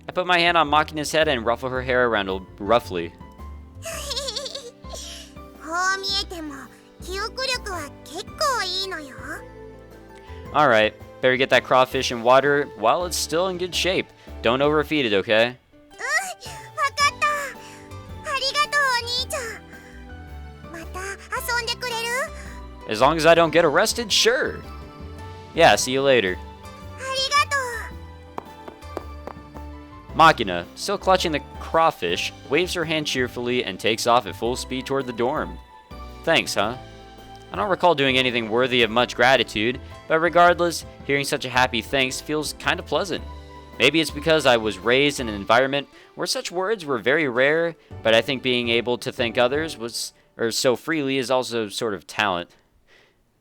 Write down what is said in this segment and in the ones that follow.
I put my hand on Machina's head and ruffle her hair around roughly. こう見えても記憶力は結構いいのよ。 Alright, better get that crawfish in water while it's still in good shape. Don't overfeed it, okay? わかった。ありがとうお兄ちゃん。また遊んでくれる？ As long as I don't get arrested, sure. Yeah, see you later. ありがとう。 Machina, still clutching the crawfish, waves her hand cheerfully and takes off at full speed toward the dorm. Thanks, huh? I don't recall doing anything worthy of much gratitude, but regardless, hearing such a happy thanks feels kind of pleasant. Maybe it's because I was raised in an environment where such words were very rare, but I think being able to thank others so freely is also sort of talent.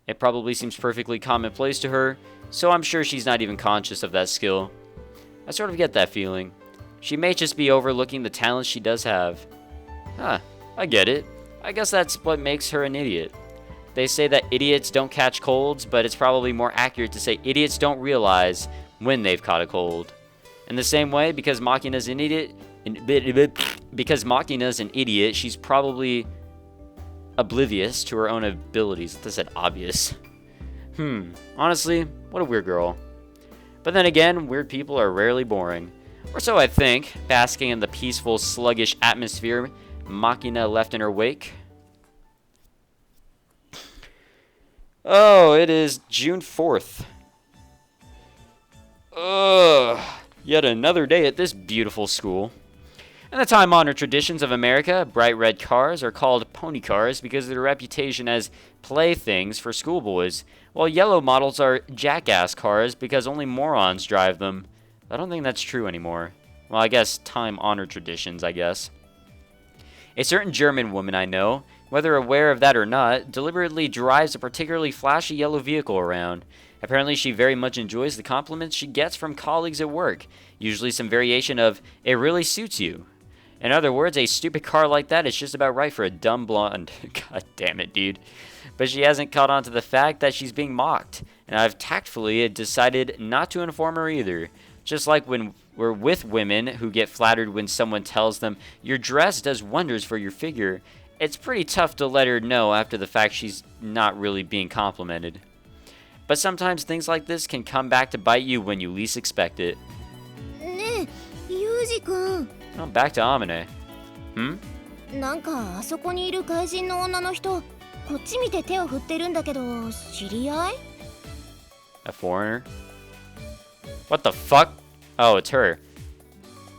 It probably seems perfectly commonplace to her, so I'm sure she's not even conscious of that skill. I sort of get that feeling. She may just be overlooking the talent she does have. Huh, I get it. I guess that's what makes her an idiot. They say that idiots don't catch colds, but it's probably more accurate to say idiots don't realize when they've caught a cold. In the same way, because Machina's an idiot, she's probably oblivious to her own abilities. That said obvious. Honestly, what a weird girl. But then again, weird people are rarely boring. Or so I think, basking in the peaceful, sluggish atmosphere Machina left in her wake. Oh, it is June 4th. Ugh, yet another day at this beautiful school. In the time-honored traditions of America, bright red cars are called pony cars because of their reputation as playthings for schoolboys, while yellow models are jackass cars because only morons drive them. I don't think that's true anymore. Well, I guess time-honored traditions, I guess. A certain German woman I know, whether aware of that or not, deliberately drives a particularly flashy yellow vehicle around. Apparently, she very much enjoys the compliments she gets from colleagues at work, usually some variation of, "It really suits you." In other words, a stupid car like that is just about right for a dumb blonde. God damn it, dude. But she hasn't caught on to the fact that she's being mocked, and I've tactfully decided not to inform her either. Just like when we're with women who get flattered when someone tells them, "Your dress does wonders for your figure," it's pretty tough to let her know after the fact she's not really being complimented. But sometimes things like this can come back to bite you when you least expect it. ねえ、ユージ君。 Oh, back to Amine. なんかあそこにいる外人の女の人、こっち見て手を振ってるんだけど、知り合い？ A foreigner? What the fuck? Oh, it's her.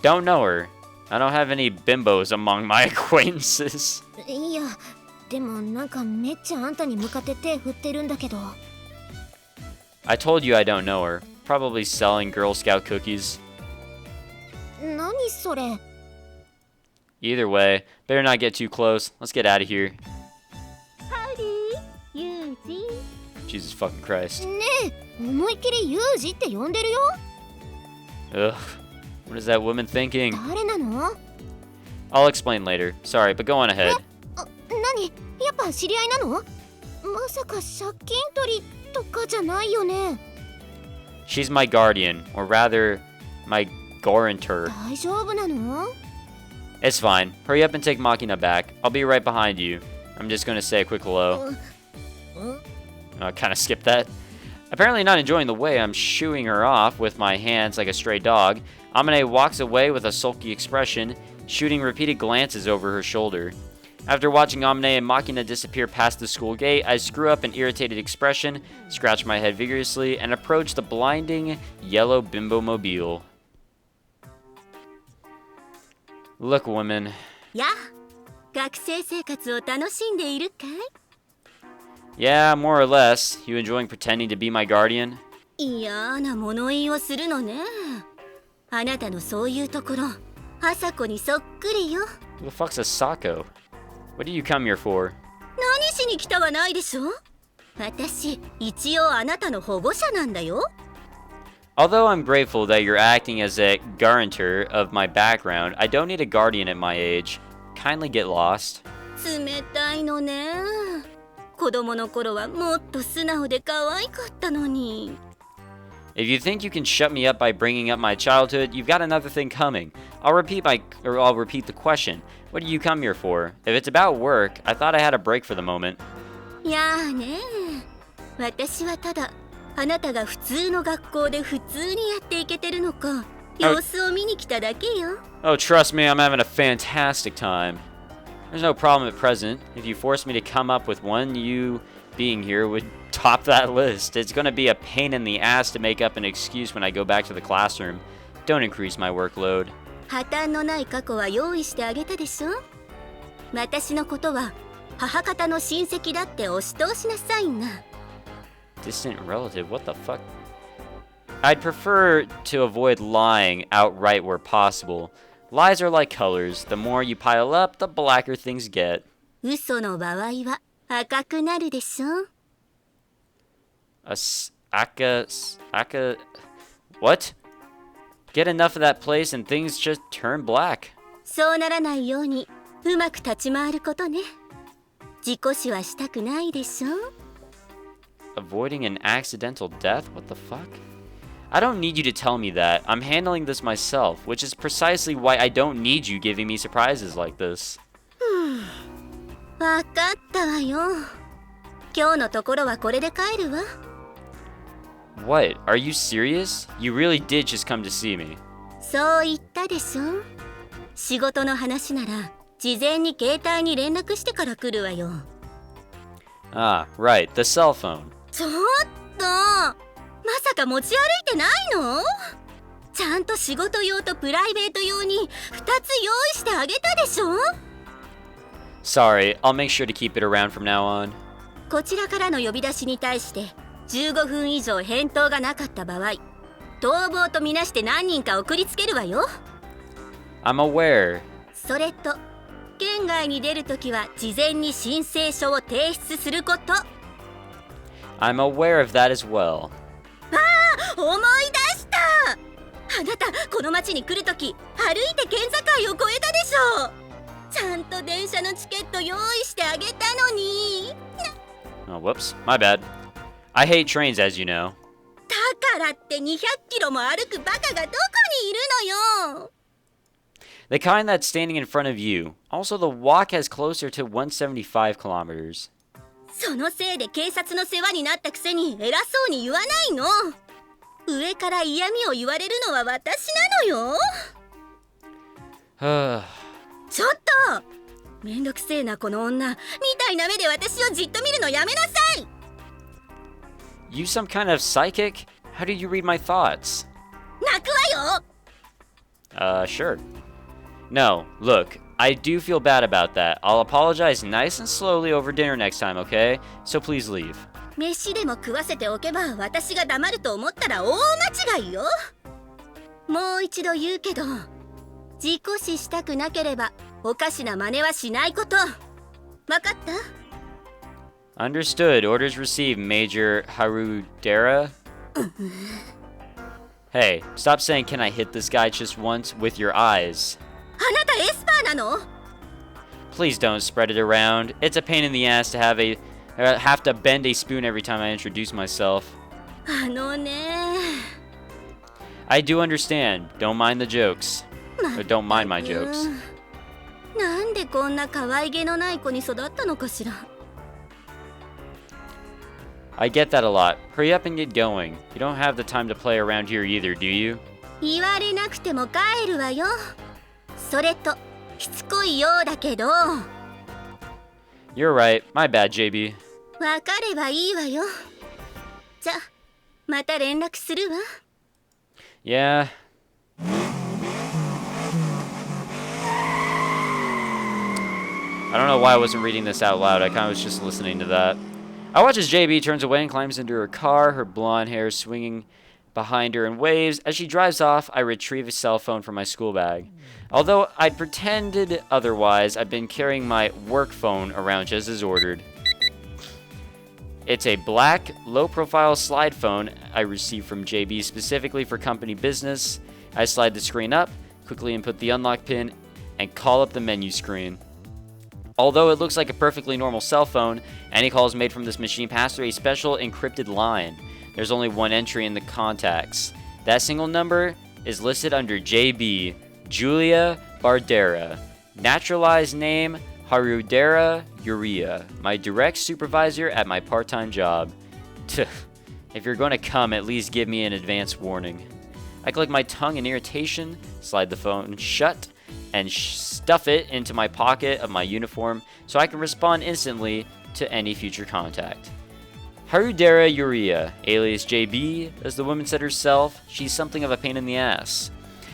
Don't know her. I don't have any bimbos among my acquaintances. いや、でもなんかめっちゃあんたに向かって手振ってるんだけど。I told you I don't know her. Probably selling Girl Scout cookies. 何それ？ Either way, better not get too close. Let's get out of here. Howdy, ユージ。 Jesus fucking Christ. ねえ、思いっきりユージって呼んでるよ。 Ugh. What is that woman thinking? 誰なの？ I'll explain later. Sorry, but go on ahead. 何？やっぱ知り合いなの？まさか借金取りとかじゃないよね。 She's my guardian, or rather, my guarantor. 大丈夫なの？ It's fine. Hurry up and take Machina back. I'll be right behind you. I'm just gonna say a quick hello. I kind of skipped that. Apparently not enjoying the way I'm shooing her off with my hands like a stray dog, Amine walks away with a sulky expression, shooting repeated glances over her shoulder. After watching Amine and Machina disappear past the school gate, I screw up an irritated expression, scratch my head vigorously, and approach the blinding yellow bimbo mobile. Look, woman. や、学生生活を楽しんでいるかい？ Yeah, more or less. You enjoying pretending to be my guardian? 嫌な物言いをするのね。あなたのそういうところ、朝子にそっくりよ。 Who the fuck's a Sako? What do you come here for? 何しに来たはないでしょ。私、一応あなたの保護者なんだよ。 Although I'm grateful that you're acting as a guarantor of my background, I don't need a guardian at my age. Kindly get lost. 冷たいのね。子供の頃はもっと素直で可愛かったのに。If you think you can shut me up by bringing up my childhood, you've got another thing coming. I'll repeat the question. What do you come here for? If it's about work, I thought I had a break for the moment. いやーねー、私はただあなたが普通の学校で普通にやっていけてるのか様子を見に来ただけよ。Oh, trust me, I'm having a fantastic time. There's no problem at present. If you force me to come up with one, you being here would top that list. It's gonna be a pain in the ass to make up an excuse when I go back to the classroom. Don't increase my workload. 破綻のない過去は用意してあげたでしょ。私のことは母方の親戚だって押し通しなさいな。Distant relative? What the fuck? I'd prefer to avoid lying outright where possible. Lies are like colors. The more you pile up, the blacker things get. 嘘の場合は赤くなるでしょ。What? Get enough of that place and things just turn black. そうならないようにうまく立ち回ることね。事故死はしたくないでしょ。Avoiding an accidental death? What the fuck? I don't need you to tell me that. I'm handling this myself, which is precisely why I don't need you giving me surprises like this. わかったわよ。今日のところはこれで帰るわ。What? Are you serious? You really did just come to see me. そう言ったでしょ。仕事の話なら事前に携帯に連絡してから来るわよ。Ah, right, the cell phone. ちょっと、まさか持ち歩いてないの？ちゃんと仕事用とプライベート用に2つ用意してあげたでしょ。Sorry, I'll make sure to keep it around from now on. こちらからの呼び出しに対して15分以上返答がなかった場合、逃亡とみなして何人か送りつけるわよ。I'm aware. それと、県外に出るときは事前に申請書を提出すること。I'm aware of that as well. 思い出した。あなたこの町に来るとき歩いて県境を越えたでしょ。ちゃんと電車のチケット用意してあげたのに。Oh, whoops. My bad. I hate trains, as you know. だからって200キロも歩くバカがどこにいるのよ。The kind that's standing in front of you. Also, the walk has closer to 175 kilometers. そのせいで警察の世話になったくせに偉そうに言わないの。上から嫌味を言われるのは私なのよ。ちょっとめんどくせえなこの女みたいな目で私をじっと見るのやめなさい。 You some kind of psychic? How do you read my thoughts? 泣くわよ。Sure. No, look, I do feel bad about that. I'll apologize nice and slowly over dinner next time, okay? So please leave. 飯でも食わせておけば私が黙ると思ったら大間違いよ。もう一度言うけど、事故死したくなければおかしな真似はしないこと。わかった？ Understood. Orders received, Major Harudera. Hey, stop saying can I hit this guy just once with your eyes. あなたエスパーなの？ Please don't spread it around. It's a pain in the ass to have to bend a spoon every time I introduce myself. あのね。I do understand. Don't mind the jokes. Or don't mind my jokes. なんでこんな可愛げのない子に育ったのかしら。I get that a lot. Hurry up and get going. You don't have the time to play around here either, do you? 言われなくても帰るわよ。それとしつこいようだけど。You're right. My bad, JB. わかればいいわよ。じゃ、また連絡するわ。Yeah. I don't know why I wasn't reading this out loud. I kind of was just listening to that. I watch as JB turns away and climbs into her car, her blonde hair swinging behind her in waves. As she drives off, I retrieve a cell phone from my school bag. Although I'd pretended otherwise, I've been carrying my work phone around just as ordered. It's a black, low-profile slide phone I received from JB specifically for company business. I slide the screen up, quickly input the unlock pin, and call up the menu screen. Although it looks like a perfectly normal cell phone, any calls made from this machine pass through a special encrypted line. there's only one entry in the contacts. That single number is listed under JB, Julia Bardera. Naturalized name, Harudera Uria. My direct supervisor at my part-time job. If you're going to come, at least give me an advance warning. I click my tongue in irritation, slide the phone shut, and stuff it into my pocket of my uniform so I can respond instantly to any future contact. Harudera Uria, alias JB, as the woman said herself, she's something of a pain in the ass.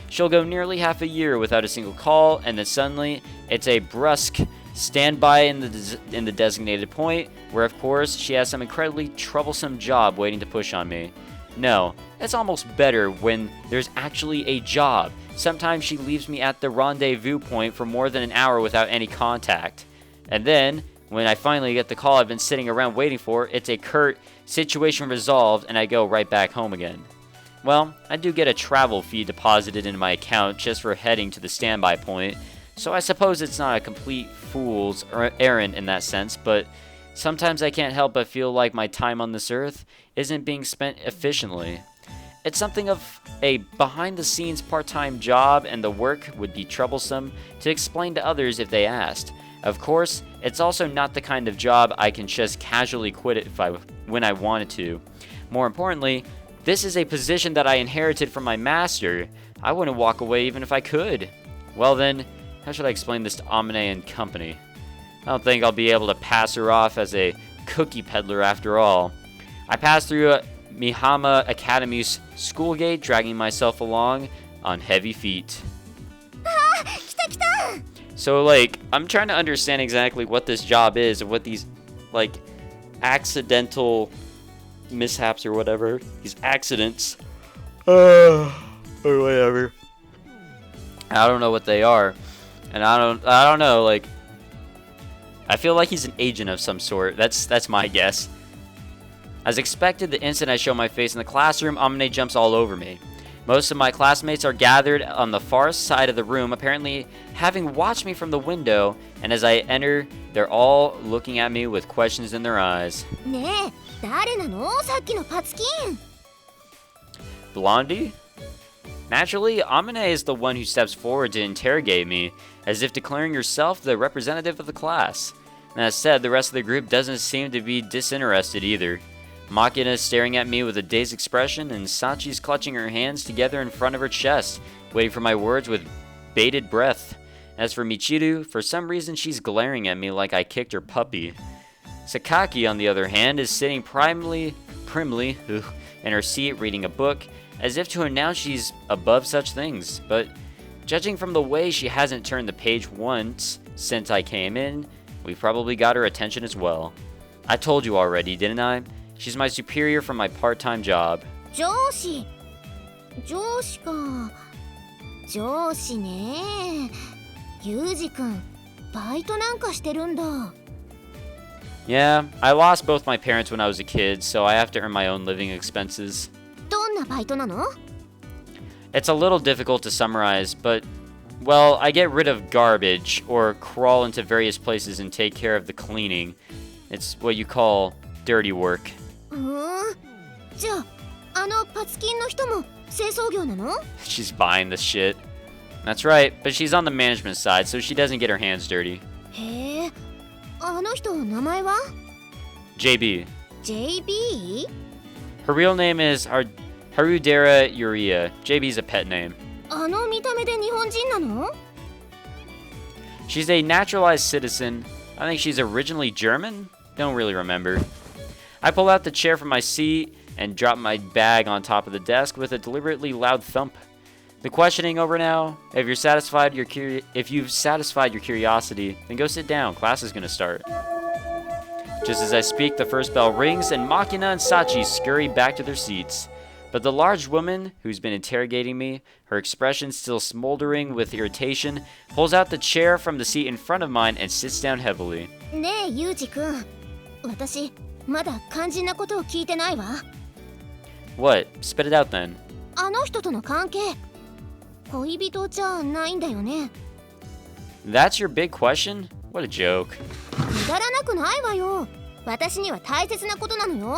She'll go nearly half a year without a single call, and then suddenly, it's a brusque standby in the designated point, where of course, she has some incredibly troublesome job waiting to push on me. No, it's almost better when there's actually a job. Sometimes she leaves me at the rendezvous point for more than an hour without any contact. And then, when I finally get the call I've been sitting around waiting for, it's a curt situation resolved and I go right back home again. Well, I do get a travel fee deposited into my account just for heading to the standby point, so I suppose it's not a complete fool's errand in that sense, but sometimes I can't help but feel like my time on this earth isn't being spent efficiently. It's something of a behind-the-scenes part-time job, and the work would be troublesome to explain to others if they asked. Of course, it's also not the kind of job I can just casually quit when I wanted to. More importantly, this is a position that I inherited from my master. I wouldn't walk away even if I could. Well then, how should I explain this to Amine and company? I don't think I'll be able to pass her off as a cookie peddler after all. I passed through Mihama Academy's school gate, dragging myself along on heavy feet. So, I'm trying to understand exactly what this job is and what these, accidental mishaps or whatever, these accidents, or whatever. I don't know what they are, and I don't know. I feel like he's an agent of some sort. That's my guess. As expected, the instant I show my face in the classroom, Amine jumps all over me. Most of my classmates are gathered on the far side of the room, apparently having watched me from the window, and as I enter, they're all looking at me with questions in their eyes. Blondie? Naturally, Amine is the one who steps forward to interrogate me, as if declaring herself the representative of the class. That said, the rest of the group doesn't seem to be disinterested either. Machina is staring at me with a dazed expression, and Sachi's clutching her hands together in front of her chest, waiting for my words with bated breath. As for Michiru, for some reason she's glaring at me like I kicked her puppy. Sakaki, on the other hand, is sitting primly in her seat reading a book, as if to announce she's above such things, but judging from the way she hasn't turned the page once since I came in, we've probably got her attention as well. I told you already, didn't I? She's my superior from my part-time job. 上司か。上司ね。ユージくん、バイトなんかしてるんだ。Yeah, I lost both my parents when I was a kid, so I have to earn my own living expenses. どんなバイトなの? It's a little difficult to summarize, but, well, I get rid of garbage, or crawl into various places and take care of the cleaning. It's what you call dirty work. じゃあ、あのパツキンの人も清掃業なの? She's buying this shit. That's right, but she's on the management side, so she doesn't get her hands dirty. へえ、あの人名前は? JB. JB? Her real name is Harudera Uria. JB's a pet name. あの見た目で日本人なの? She's a naturalized citizen. I think she's originally German? Don't really remember. I pull out the chair from my seat and drop my bag on top of the desk with a deliberately loud thump. The questioning over now. If you've satisfied your curiosity, then go sit down. Class is gonna start. Just as I speak, the first bell rings and Machina and Sachi scurry back to their seats. But the large woman, who's been interrogating me, her expression still smoldering with irritation, pulls out the chair from the seat in front of mine and sits down heavily. ねえ、ユージくん。私、まだ肝心なことを聞いてないわ。What? Spit it out then. あの人との関係、恋人じゃないんだよね。That's your big question? What a joke. くだらなくないわよ。私には大切なことなのよ。